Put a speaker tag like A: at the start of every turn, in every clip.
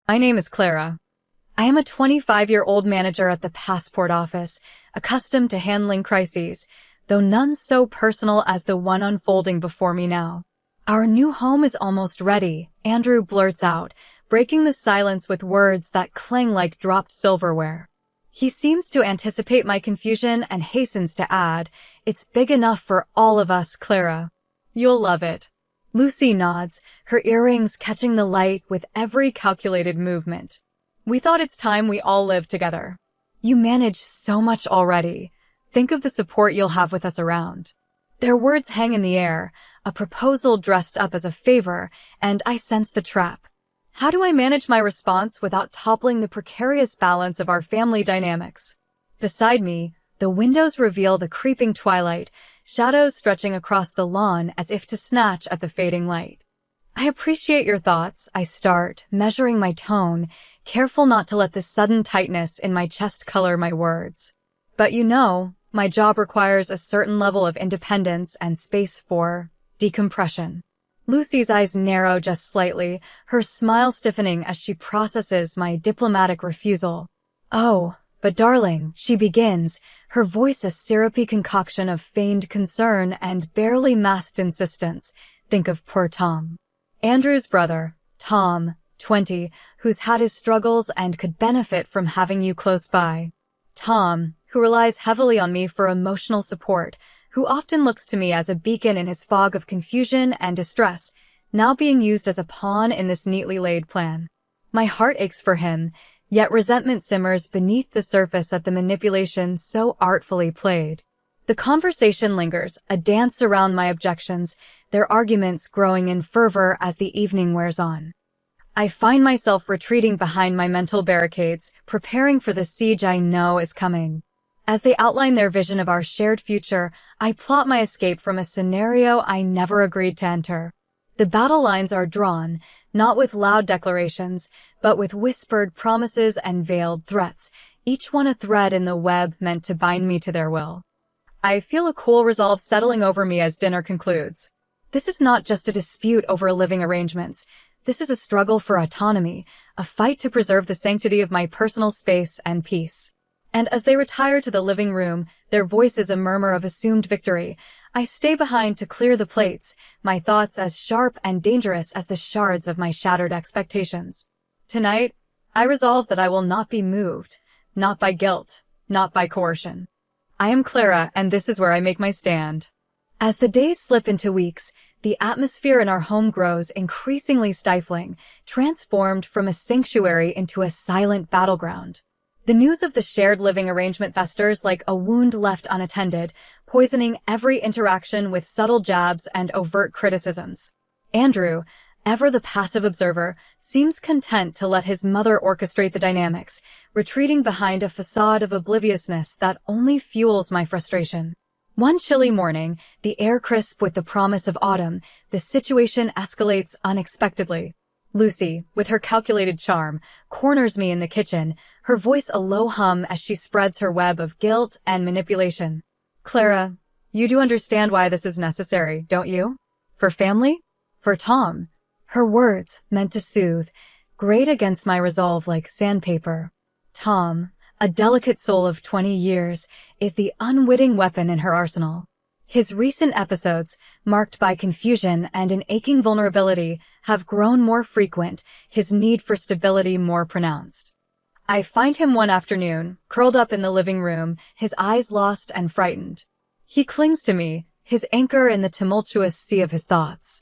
A: My name is Clara. I am a 25-year-old manager at the passport office, accustomed to handling crises, though none so personal as the one unfolding before me now. Our new home is almost ready, Andrew blurts out, breaking the silence with words that clang like dropped silverware. He seems to anticipate my confusion and hastens to add, "It's big enough for all of us, Clara. You'll love it." Lucy nods, her earrings catching the light with every calculated movement. "We thought it's time we all live together. You manage so much already. Think of the support you'll have with us around." Their words hang in the air, a proposal dressed up as a favor, and I sense the trap. How do I manage my response without toppling the precarious balance of our family dynamics? Beside me, the windows reveal the creeping twilight, shadows stretching across the lawn as if to snatch at the fading light. "I appreciate your thoughts," I start, measuring my tone, careful not to let the sudden tightness in my chest color my words. "But my job requires a certain level of independence and space for decompression." Lucy's eyes narrow just slightly, her smile stiffening as she processes my diplomatic refusal. "Oh, but darling," she begins, her voice a syrupy concoction of feigned concern and barely masked insistence. "Think of poor Tom. Andrew's brother, Tom, 20, who's had his struggles and could benefit from having you close by. Tom, who relies heavily on me for emotional support, who often looks to me as a beacon in his fog of confusion and distress, now being used as a pawn in this neatly laid plan. My heart aches for him, yet resentment simmers beneath the surface at the manipulation so artfully played." The conversation lingers, a dance around my objections, their arguments growing in fervor as the evening wears on. I find myself retreating behind my mental barricades, preparing for the siege I know is coming. As they outline their vision of our shared future, I plot my escape from a scenario I never agreed to enter. The battle lines are drawn, not with loud declarations, but with whispered promises and veiled threats, each one a thread in the web meant to bind me to their will. I feel a cool resolve settling over me as dinner concludes. This is not just a dispute over living arrangements. This is a struggle for autonomy, a fight to preserve the sanctity of my personal space and peace. And as they retire to the living room, their voices a murmur of assumed victory, I stay behind to clear the plates, my thoughts as sharp and dangerous as the shards of my shattered expectations. Tonight, I resolve that I will not be moved, not by guilt, not by coercion. I am Clara, and this is where I make my stand. As the days slip into weeks, the atmosphere in our home grows increasingly stifling, transformed from a sanctuary into a silent battleground. The news of the shared living arrangement festers like a wound left unattended, poisoning every interaction with subtle jabs and overt criticisms. Andrew, ever the passive observer, seems content to let his mother orchestrate the dynamics, retreating behind a facade of obliviousness that only fuels my frustration. One chilly morning, the air crisp with the promise of autumn, the situation escalates unexpectedly. Lucy, with her calculated charm, corners me in the kitchen, her voice a low hum as she spreads her web of guilt and manipulation. "Clara, you do understand why this is necessary, don't you? For family? For Tom." Her words, meant to soothe, grate against my resolve like sandpaper. Tom, a delicate soul of 20 years, is the unwitting weapon in her arsenal. His recent episodes, marked by confusion and an aching vulnerability, have grown more frequent, his need for stability more pronounced. I find him one afternoon, curled up in the living room, his eyes lost and frightened. He clings to me, his anchor in the tumultuous sea of his thoughts.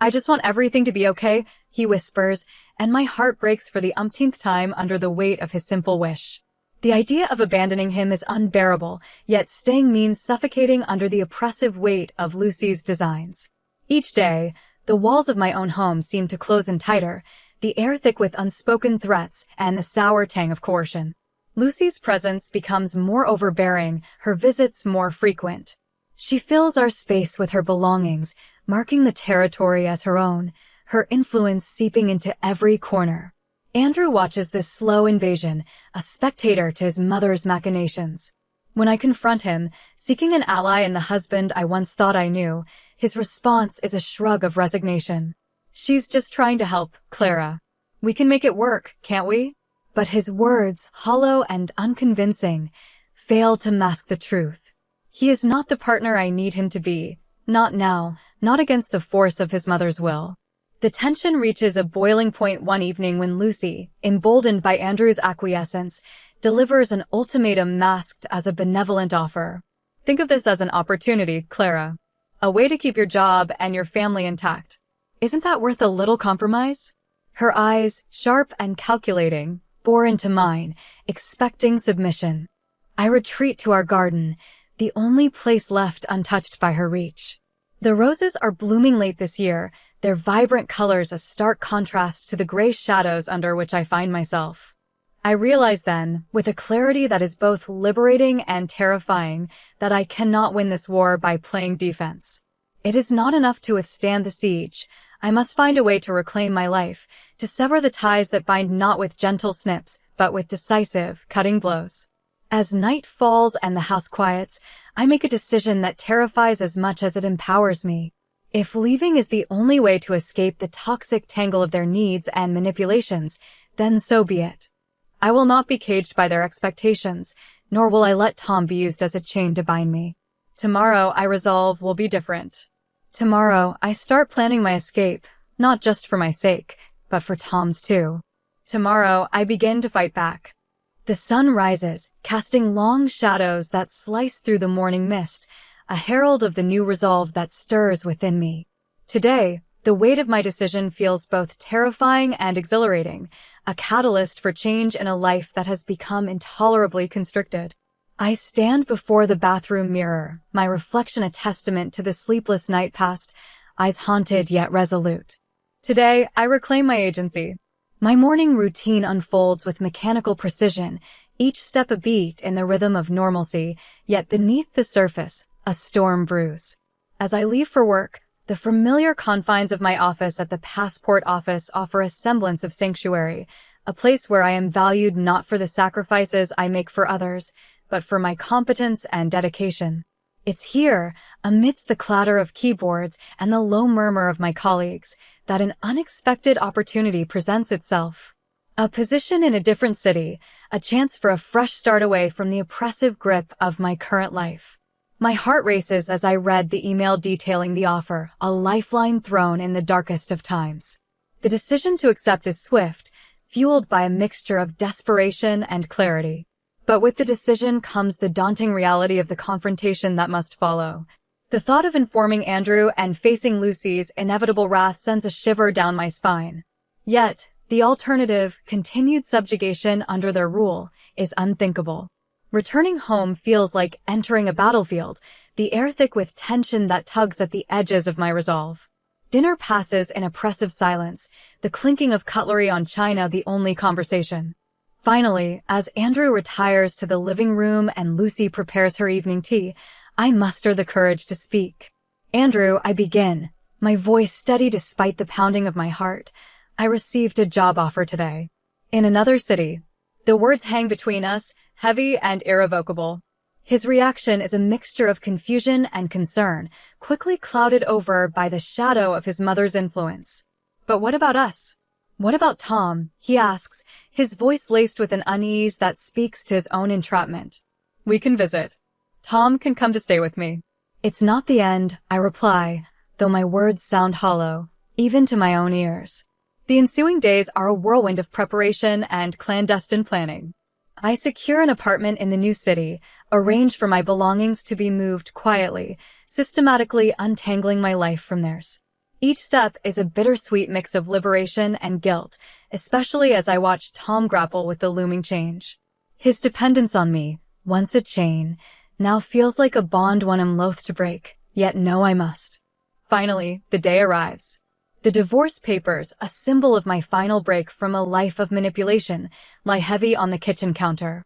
A: "I just want everything to be okay," he whispers, and my heart breaks for the umpteenth time under the weight of his simple wish. The idea of abandoning him is unbearable, yet staying means suffocating under the oppressive weight of Lucy's designs. Each day, the walls of my own home seem to close in tighter, the air thick with unspoken threats and the sour tang of coercion. Lucy's presence becomes more overbearing, her visits more frequent. She fills our space with her belongings, marking the territory as her own, her influence seeping into every corner. Andrew watches this slow invasion, a spectator to his mother's machinations. When I confront him, seeking an ally in the husband I once thought I knew, his response is a shrug of resignation. "She's just trying to help, Clara." We can make it work, can't we? But his words, hollow and unconvincing, fail to mask the truth. He is not the partner I need him to be. Not now, not against the force of his mother's will. The tension reaches a boiling point one evening when Lucy, emboldened by Andrew's acquiescence, delivers an ultimatum masked as a benevolent offer. Think of this as an opportunity, Clara. A way to keep your job and your family intact. Isn't that worth a little compromise? Her eyes, sharp and calculating, bore into mine, expecting submission. I retreat to our garden, the only place left untouched by her reach. The roses are blooming late this year, their vibrant colors a stark contrast to the gray shadows under which I find myself. I realize then, with a clarity that is both liberating and terrifying, that I cannot win this war by playing defense. It is not enough to withstand the siege. I must find a way to reclaim my life, to sever the ties that bind not with gentle snips, but with decisive, cutting blows. As night falls and the house quiets, I make a decision that terrifies as much as it empowers me. If leaving is the only way to escape the toxic tangle of their needs and manipulations, then so be it. I will not be caged by their expectations, nor will I let Tom be used as a chain to bind me. Tomorrow, I resolve, will be different. Tomorrow, I start planning my escape, not just for my sake, but for Tom's too. Tomorrow, I begin to fight back. The sun rises, casting long shadows that slice through the morning mist, a herald of the new resolve that stirs within me. Today, the weight of my decision feels both terrifying and exhilarating, a catalyst for change in a life that has become intolerably constricted. I stand before the bathroom mirror, my reflection a testament to the sleepless night past, eyes haunted yet resolute. Today, I reclaim my agency. My morning routine unfolds with mechanical precision, each step a beat in the rhythm of normalcy, yet beneath the surface, a storm brews. As I leave for work, the familiar confines of my office at the passport office offer a semblance of sanctuary, a place where I am valued not for the sacrifices I make for others, but for my competence and dedication. It's here, amidst the clatter of keyboards and the low murmur of my colleagues, that an unexpected opportunity presents itself. A position in a different city, a chance for a fresh start away from the oppressive grip of my current life. My heart races as I read the email detailing the offer, a lifeline thrown in the darkest of times. The decision to accept is swift, fueled by a mixture of desperation and clarity. But with the decision comes the daunting reality of the confrontation that must follow. The thought of informing Andrew and facing Lucy's inevitable wrath sends a shiver down my spine. Yet, the alternative, continued subjugation under their rule, is unthinkable. Returning home feels like entering a battlefield, the air thick with tension that tugs at the edges of my resolve. Dinner passes in oppressive silence, the clinking of cutlery on china the only conversation. Finally, as Andrew retires to the living room and Lucy prepares her evening tea, I muster the courage to speak. Andrew, I begin, my voice steady despite the pounding of my heart. I received a job offer today. In another city. The words hang between us, heavy and irrevocable. His reaction is a mixture of confusion and concern, quickly clouded over by the shadow of his mother's influence. But what about us? What about Tom? He asks, his voice laced with an unease that speaks to his own entrapment. We can visit. Tom can come to stay with me. It's not the end, I reply, though my words sound hollow, even to my own ears. The ensuing days are a whirlwind of preparation and clandestine planning. I secure an apartment in the new city, arrange for my belongings to be moved quietly, systematically untangling my life from theirs. Each step is a bittersweet mix of liberation and guilt, especially as I watch Tom grapple with the looming change. His dependence on me, once a chain, now feels like a bond one am loath to break, yet know I must. Finally, the day arrives. The divorce papers, a symbol of my final break from a life of manipulation, lie heavy on the kitchen counter.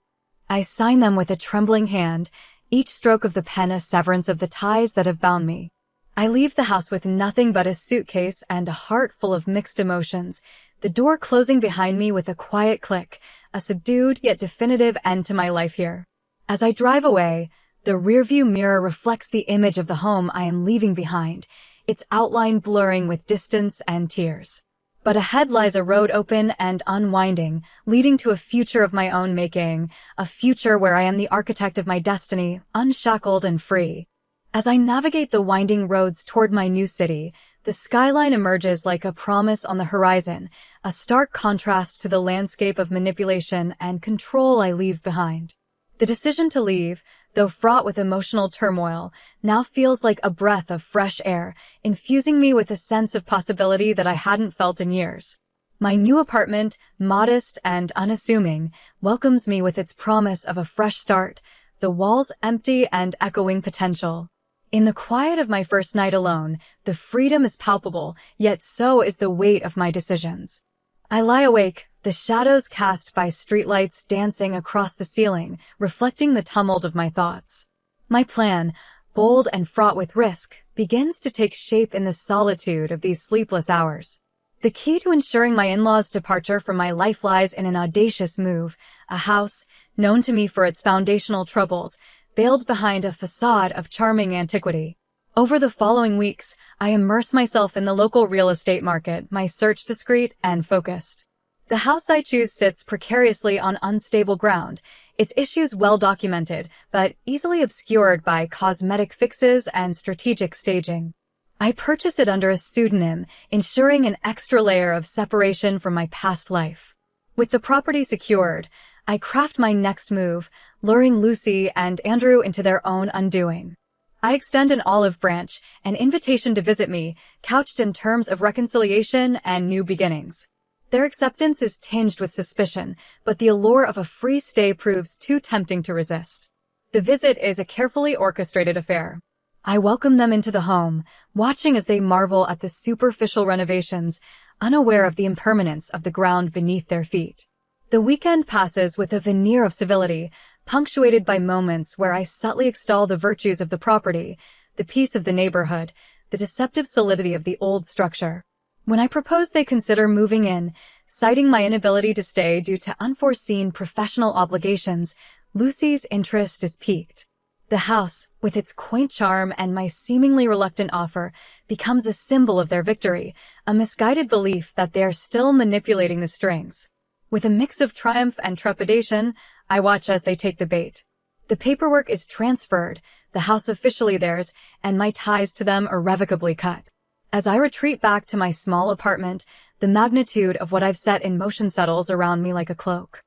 A: I sign them with a trembling hand, each stroke of the pen a severance of the ties that have bound me. I leave the house with nothing but a suitcase and a heart full of mixed emotions, the door closing behind me with a quiet click, a subdued yet definitive end to my life here. As I drive away, the rearview mirror reflects the image of the home I am leaving behind, its outline blurring with distance and tears. But ahead lies a road open and unwinding, leading to a future of my own making, a future where I am the architect of my destiny, unshackled and free. As I navigate the winding roads toward my new city, the skyline emerges like a promise on the horizon, a stark contrast to the landscape of manipulation and control I leave behind. The decision to leave, though fraught with emotional turmoil, now feels like a breath of fresh air, infusing me with a sense of possibility that I hadn't felt in years. My new apartment, modest and unassuming, welcomes me with its promise of a fresh start, the walls empty and echoing potential. In the quiet of my first night alone, the freedom is palpable, yet so is the weight of my decisions. I lie awake, the shadows cast by streetlights dancing across the ceiling, reflecting the tumult of my thoughts. My plan, bold and fraught with risk, begins to take shape in the solitude of these sleepless hours. The key to ensuring my in-laws' departure from my life lies in an audacious move, a house, known to me for its foundational troubles, veiled behind a facade of charming antiquity. Over the following weeks, I immerse myself in the local real estate market, my search discreet and focused. The house I choose sits precariously on unstable ground, its issues well documented, but easily obscured by cosmetic fixes and strategic staging. I purchase it under a pseudonym, ensuring an extra layer of separation from my past life. With the property secured, I craft my next move, luring Lucy and Andrew into their own undoing. I extend an olive branch, an invitation to visit me, couched in terms of reconciliation and new beginnings. Their acceptance is tinged with suspicion, but the allure of a free stay proves too tempting to resist. The visit is a carefully orchestrated affair. I welcome them into the home, watching as they marvel at the superficial renovations, unaware of the impermanence of the ground beneath their feet. The weekend passes with a veneer of civility, punctuated by moments where I subtly extol the virtues of the property, the peace of the neighborhood, the deceptive solidity of the old structure. When I propose they consider moving in, citing my inability to stay due to unforeseen professional obligations, Lucy's interest is piqued. The house, with its quaint charm and my seemingly reluctant offer, becomes a symbol of their victory, a misguided belief that they are still manipulating the strings. With a mix of triumph and trepidation, I watch as they take the bait. The paperwork is transferred, the house officially theirs, and my ties to them irrevocably cut. As I retreat back to my small apartment, the magnitude of what I've set in motion settles around me like a cloak.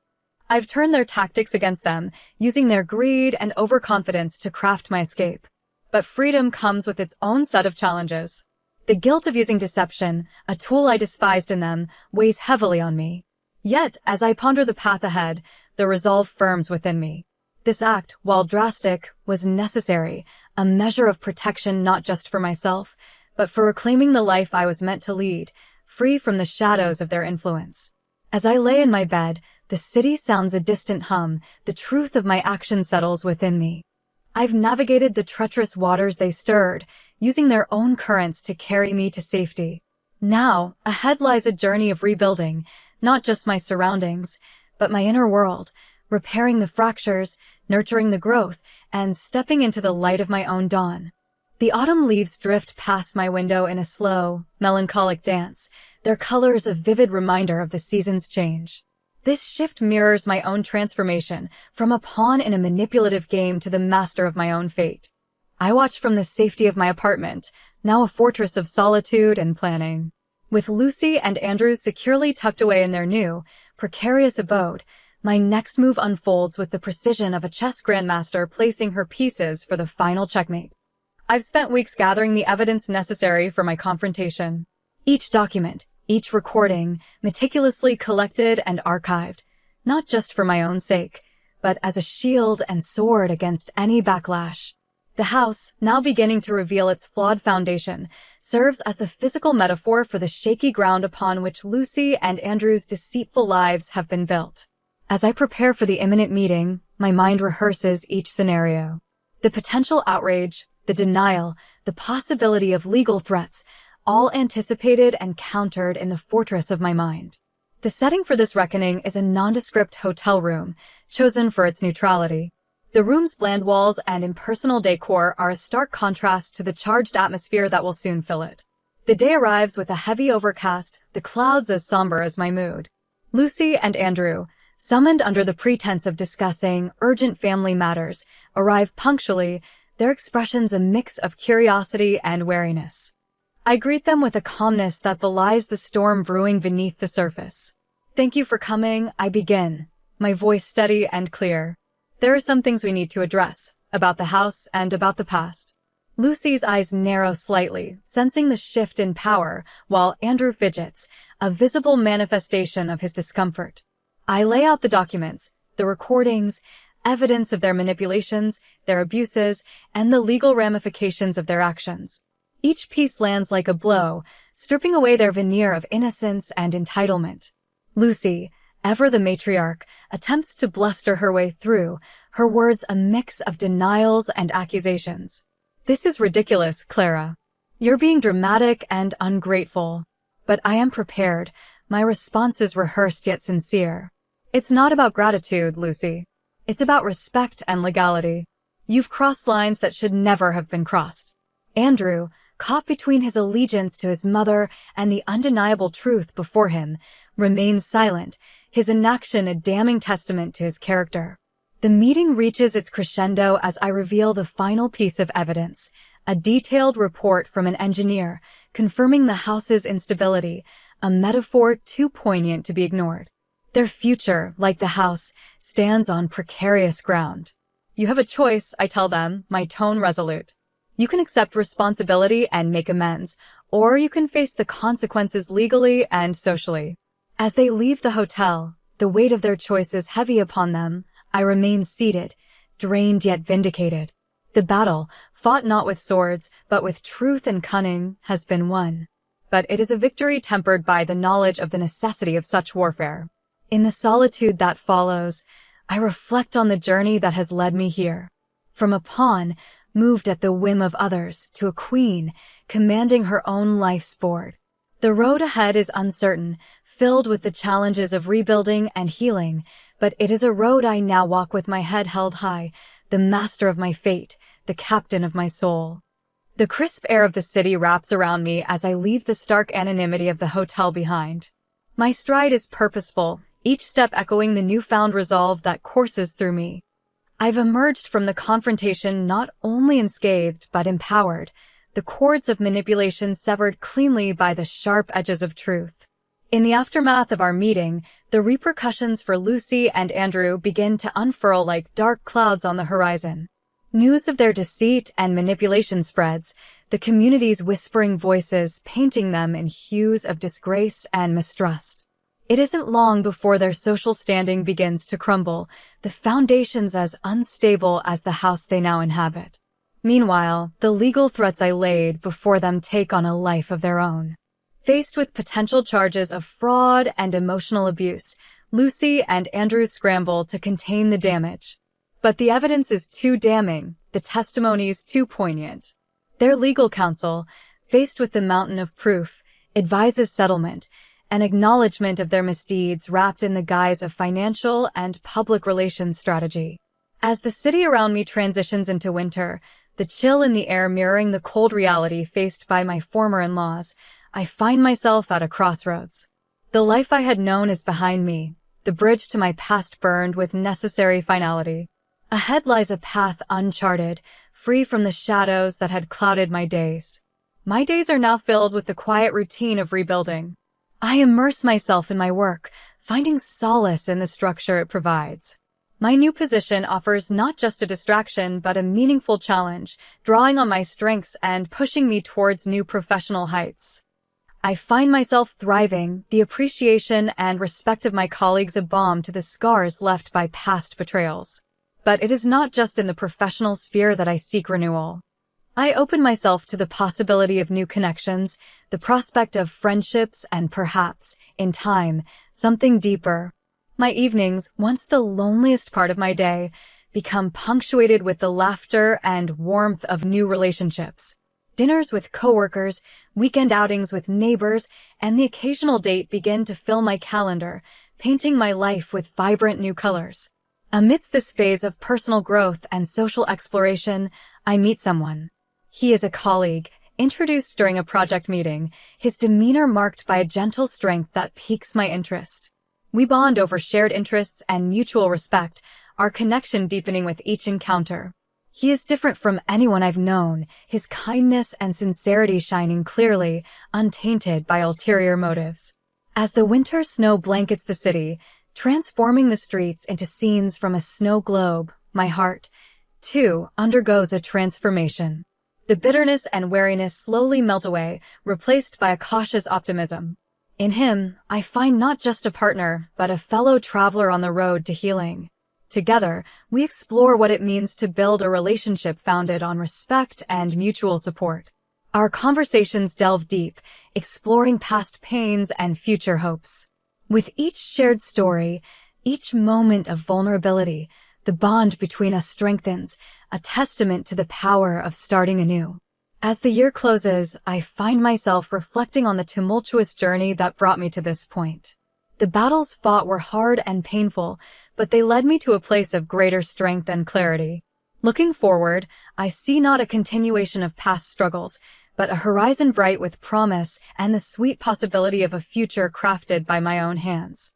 A: I've turned their tactics against them, using their greed and overconfidence to craft my escape. But freedom comes with its own set of challenges. The guilt of using deception, a tool I despised in them, weighs heavily on me. Yet, as I ponder the path ahead, the resolve firms within me. This act, while drastic, was necessary, a measure of protection not just for myself, but for reclaiming the life I was meant to lead, free from the shadows of their influence. As I lay in my bed, the city sounds a distant hum, the truth of my action settles within me. I've navigated the treacherous waters they stirred, using their own currents to carry me to safety. Now, ahead lies a journey of rebuilding, not just my surroundings, but my inner world, repairing the fractures, nurturing the growth, and stepping into the light of my own dawn. The autumn leaves drift past my window in a slow, melancholic dance, their colors a vivid reminder of the season's change. This shift mirrors my own transformation, from a pawn in a manipulative game to the master of my own fate. I watch from the safety of my apartment, now a fortress of solitude and planning. With Lucy and Andrew securely tucked away in their new, precarious abode, my next move unfolds with the precision of a chess grandmaster placing her pieces for the final checkmate. I've spent weeks gathering the evidence necessary for my confrontation. Each document, each recording, meticulously collected and archived, not just for my own sake, but as a shield and sword against any backlash. The house, now beginning to reveal its flawed foundation, serves as the physical metaphor for the shaky ground upon which Lucy and Andrew's deceitful lives have been built. As I prepare for the imminent meeting, my mind rehearses each scenario. The potential outrage, the denial, the possibility of legal threats, all anticipated and countered in the fortress of my mind. The setting for this reckoning is a nondescript hotel room, chosen for its neutrality. The room's bland walls and impersonal decor are a stark contrast to the charged atmosphere that will soon fill it. The day arrives with a heavy overcast, the clouds as somber as my mood. Lucy and Andrew, summoned under the pretense of discussing urgent family matters, arrive punctually, their expressions a mix of curiosity and wariness. I greet them with a calmness that belies the storm brewing beneath the surface. "Thank you for coming," I begin, my voice steady and clear. "There are some things we need to address, about the house and about the past." Lucy's eyes narrow slightly, sensing the shift in power, while Andrew fidgets, a visible manifestation of his discomfort. I lay out the documents, the recordings, evidence of their manipulations, their abuses, and the legal ramifications of their actions. Each piece lands like a blow, stripping away their veneer of innocence and entitlement. Lucy, ever the matriarch, attempts to bluster her way through, her words a mix of denials and accusations. "This is ridiculous, Clara. You're being dramatic and ungrateful." But I am prepared. My response is rehearsed yet sincere. "It's not about gratitude, Lucy. It's about respect and legality. You've crossed lines that should never have been crossed." Andrew, caught between his allegiance to his mother and the undeniable truth before him, remains silent, his inaction a damning testament to his character. The meeting reaches its crescendo as I reveal the final piece of evidence, a detailed report from an engineer confirming the house's instability, a metaphor too poignant to be ignored. Their future, like the house, stands on precarious ground. "You have a choice," I tell them, my tone resolute. "You can accept responsibility and make amends, or you can face the consequences legally and socially." As they leave the hotel, the weight of their choices heavy upon them, I remain seated, drained yet vindicated. The battle, fought not with swords, but with truth and cunning, has been won. But it is a victory tempered by the knowledge of the necessity of such warfare. In the solitude that follows, I reflect on the journey that has led me here. From a pawn, moved at the whim of others, to a queen, commanding her own life's board. The road ahead is uncertain, filled with the challenges of rebuilding and healing, but it is a road I now walk with my head held high, the master of my fate, the captain of my soul. The crisp air of the city wraps around me as I leave the stark anonymity of the hotel behind. My stride is purposeful, each step echoing the newfound resolve that courses through me. I've emerged from the confrontation not only unscathed, but empowered, the cords of manipulation severed cleanly by the sharp edges of truth. In the aftermath of our meeting, the repercussions for Lucy and Andrew begin to unfurl like dark clouds on the horizon. News of their deceit and manipulation spreads, the community's whispering voices painting them in hues of disgrace and mistrust. It isn't long before their social standing begins to crumble, the foundations as unstable as the house they now inhabit. Meanwhile, the legal threats I laid before them take on a life of their own. Faced with potential charges of fraud and emotional abuse, Lucy and Andrew scramble to contain the damage. But the evidence is too damning, the testimonies too poignant. Their legal counsel, faced with the mountain of proof, advises settlement, an acknowledgement of their misdeeds wrapped in the guise of financial and public relations strategy. As the city around me transitions into winter, the chill in the air mirroring the cold reality faced by my former in-laws, I find myself at a crossroads. The life I had known is behind me, the bridge to my past burned with necessary finality. Ahead lies a path uncharted, free from the shadows that had clouded my days. My days are now filled with the quiet routine of rebuilding. I immerse myself in my work, finding solace in the structure it provides. My new position offers not just a distraction, but a meaningful challenge, drawing on my strengths and pushing me towards new professional heights. I find myself thriving, the appreciation and respect of my colleagues a balm to the scars left by past betrayals. But it is not just in the professional sphere that I seek renewal. I open myself to the possibility of new connections, the prospect of friendships, and perhaps, in time, something deeper. My evenings, once the loneliest part of my day, become punctuated with the laughter and warmth of new relationships. Dinners with coworkers, weekend outings with neighbors, and the occasional date begin to fill my calendar, painting my life with vibrant new colors. Amidst this phase of personal growth and social exploration, I meet someone. He is a colleague, Introduced during a project meeting, his demeanor marked by a gentle strength that piques my interest. We bond over shared interests and mutual respect, our connection deepening with each encounter. He is different from anyone I've known, his kindness and sincerity shining clearly, untainted by ulterior motives. As the winter snow blankets the city, transforming the streets into scenes from a snow globe, my heart, too, undergoes a transformation. The bitterness and wariness slowly melt away, replaced by a cautious optimism. In him, I find not just a partner, but a fellow traveler on the road to healing. Together, we explore what it means to build a relationship founded on respect and mutual support. Our conversations delve deep, exploring past pains and future hopes. With each shared story, each moment of vulnerability, the bond between us strengthens, a testament to the power of starting anew. As the year closes, I find myself reflecting on the tumultuous journey that brought me to this point. The battles fought were hard and painful, but they led me to a place of greater strength and clarity. Looking forward, I see not a continuation of past struggles, but a horizon bright with promise and the sweet possibility of a future crafted by my own hands.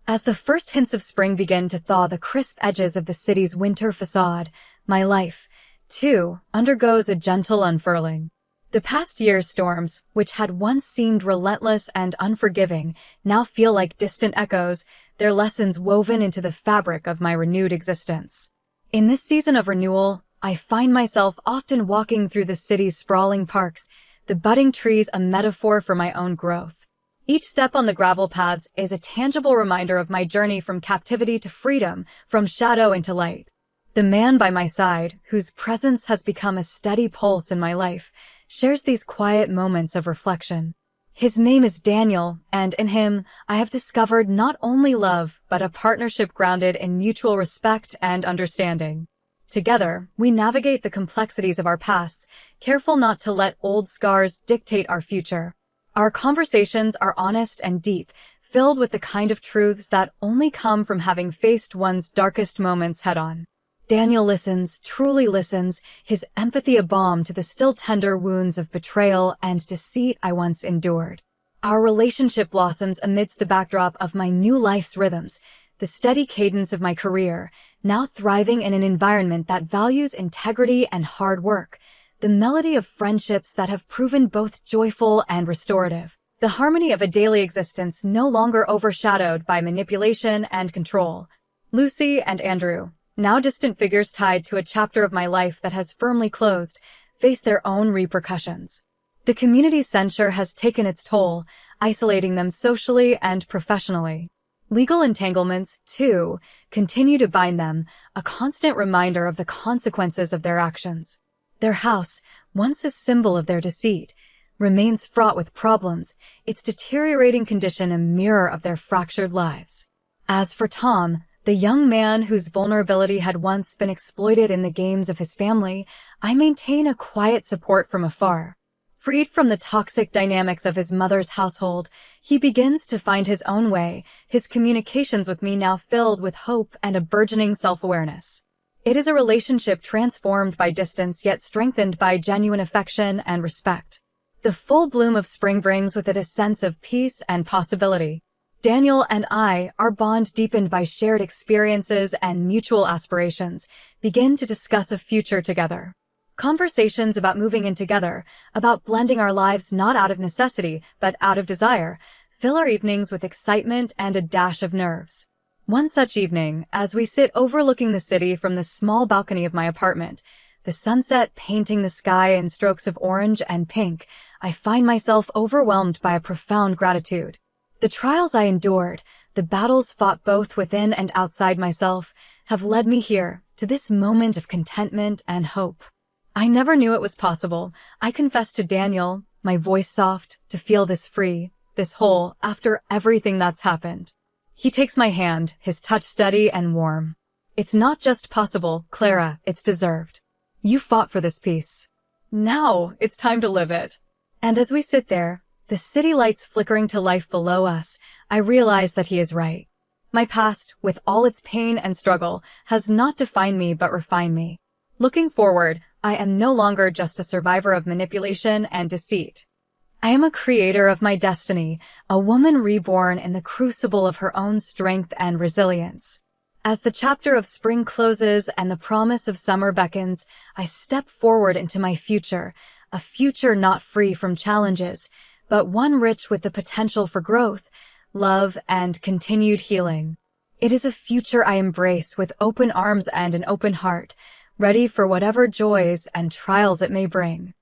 A: As the first hints of spring begin to thaw the crisp edges of the city's winter facade, my life, too, undergoes a gentle unfurling. The past year's storms, which had once seemed relentless and unforgiving, now feel like distant echoes, their lessons woven into the fabric of my renewed existence. In this season of renewal, I find myself often walking through the city's sprawling parks, the budding trees a metaphor for my own growth. Each step on the gravel paths is a tangible reminder of my journey from captivity to freedom, from shadow into light. The man by my side, whose presence has become a steady pulse in my life, shares these quiet moments of reflection. His name is Daniel, and in him, I have discovered not only love, but a partnership grounded in mutual respect and understanding. Together, we navigate the complexities of our pasts, careful not to let old scars dictate our future. Our conversations are honest and deep, filled with the kind of truths that only come from having faced one's darkest moments head-on. Daniel listens, truly listens, his empathy a balm to the still tender wounds of betrayal and deceit I once endured. Our relationship blossoms amidst the backdrop of my new life's rhythms, the steady cadence of my career, now thriving in an environment that values integrity and hard work, the melody of friendships that have proven both joyful and restorative, the harmony of a daily existence no longer overshadowed by manipulation and control. Lucy and Andrew, now distant figures tied to a chapter of my life that has firmly closed, face their own repercussions. The community's censure has taken its toll, isolating them socially and professionally. Legal entanglements, too, continue to bind them, a constant reminder of the consequences of their actions. Their house, once a symbol of their deceit, remains fraught with problems, its deteriorating condition a mirror of their fractured lives. As for Tom, the young man whose vulnerability had once been exploited in the games of his family, I maintain a quiet support from afar. Freed from the toxic dynamics of his mother's household, he begins to find his own way, his communications with me now filled with hope and a burgeoning self-awareness. It is a relationship transformed by distance yet strengthened by genuine affection and respect. The full bloom of spring brings with it a sense of peace and possibility. Daniel and I, our bond deepened by shared experiences and mutual aspirations, begin to discuss a future together. Conversations about moving in together, about blending our lives not out of necessity, but out of desire, fill our evenings with excitement and a dash of nerves. One such evening, as we sit overlooking the city from the small balcony of my apartment, the sunset painting the sky in strokes of orange and pink, I find myself overwhelmed by a profound gratitude. The trials I endured, the battles fought both within and outside myself, have led me here, to this moment of contentment and hope. I never knew it was possible, I confess to Daniel, my voice soft, to feel this free, this whole, after everything that's happened. He takes my hand, his touch steady and warm. It's not just possible, Clara, it's deserved. You fought for this peace. Now, it's time to live it. And as we sit there, the city lights flickering to life below us, I realize that he is right. My past, with all its pain and struggle, has not defined me but refined me. Looking forward, I am no longer just a survivor of manipulation and deceit. I am a creator of my destiny, a woman reborn in the crucible of her own strength and resilience. As the chapter of spring closes and the promise of summer beckons, I step forward into my future, a future not free from challenges, but one rich with the potential for growth, love, and continued healing. It is a future I embrace with open arms and an open heart, ready for whatever joys and trials it may bring.